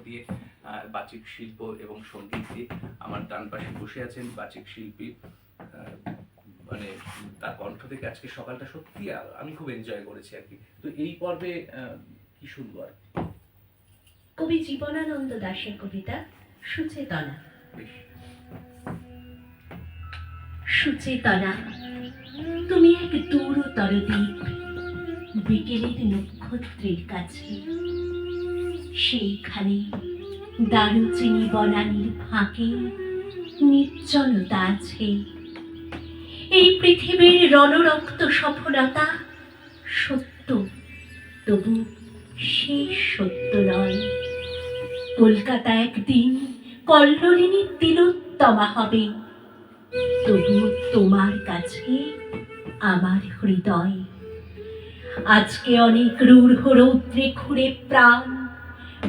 দিয়ে বাচিক শিল্প এবং সঙ্গীত দিয়ে। আমার ডান পাশে বসে আছেন বাচিক শিল্পী, মানে তার কণ্ঠ থেকে আজকে সকালটা সত্যি আমি খুব এনজয় করেছি আর কি। তো এই পর্বে কি শুনবো আর কি? কবি জীবনানন্দ দাশের কবিতা সুচেতনা। সুচেতনা, তুমি এক দূরতর দ্বীপ, বিকেলের নক্ষত্রের কাছে। সেইখানে দারুচিনি বনানীর ফাঁকে নির্জনতা আছে। এই পৃথিবীর রণরক্ত সফলতা সত্য, তবু শেষ সত্য নয়। কলকাতা একদিন কল্লোলিনীর তিলোত্তমা হবে, তবু তোমার কাছে আমার হৃদয়। আজকে অনেক রূঢ় রৌদ্রে ঘুরে প্রাণ,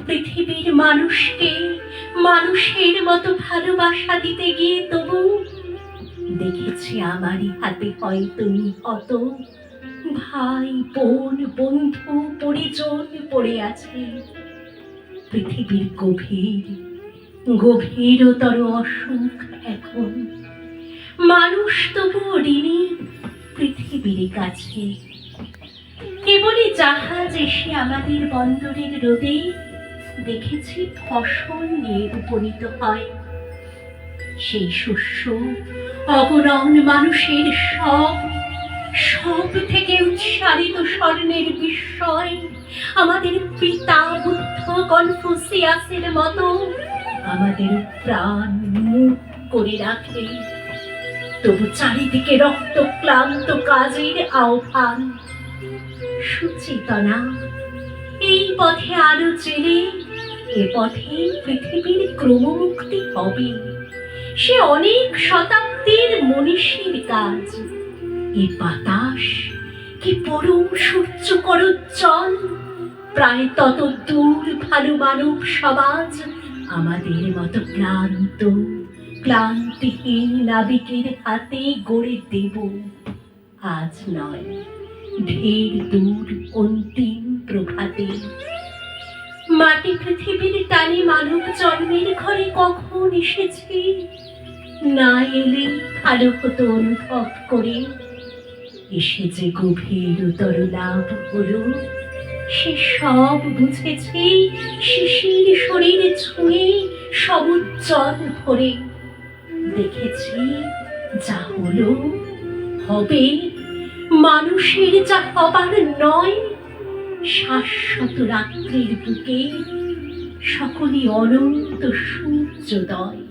পৃথিবীর মানুষকে মানুষের মতো ভালোবাসা দিতে গিয়ে তবু দেখেছি আমারই হাতে হয়তো নিহত ভাই বোন বন্ধু পরিজন পড়ে আছে। পৃথিবীর গভীর গভীরতর অসুখ এখন, মানুষ তবু ঋণী পৃথিবীর কাছে। কেবলই জাহাজ এসে আমাদের বন্দরের রোদে দেখেছি ফসল নিয়ে উপনীত হয়। সেই শস্য অগণন মানুষের সব থেকে উচ্চারিত স্বর্ণের বিস্ময় আমাদের পিতা বুদ্ধ কনফুসিয়াসের মতো আমাদের প্রাণ মুখ করে রাখে। তবু চারিদিকে রক্ত ক্লান্ত কাজের আহ্বান। সুচেতনা, এই পথে আলো জেলে এ পথে পৃথিবীর ক্রমমুক্তি হবে। সে অনেক শতাব্দীর মনীষীর কাজ। এ বাতাস কি পরম সূর্য করোজ্জ্বল, প্রায় তত দূর ভালো মানব সমাজ আমাদের মতো ক্লান্তিহীন নাবিকের হাতে গড়ে দেব। আজ নয়, ঢের দূর অন্তিম প্রভাতে। মাটি পৃথিবীর টানে মানব জন্মের ঘরে কখন এসেছি, না এলে ভালো হতো অনুভব করে। এসে যে গভীরতর লাভ হলো, সে সব বুঝেছি শিশির শরীর ছুঁয়ে সমুজ্জ্বল ভরে। দেখেছি যা হলো হবে, মানুষের যা হবার নয়। শাশ্বত রাত্রির বুকে সকলই অনন্ত সূর্যোদয়।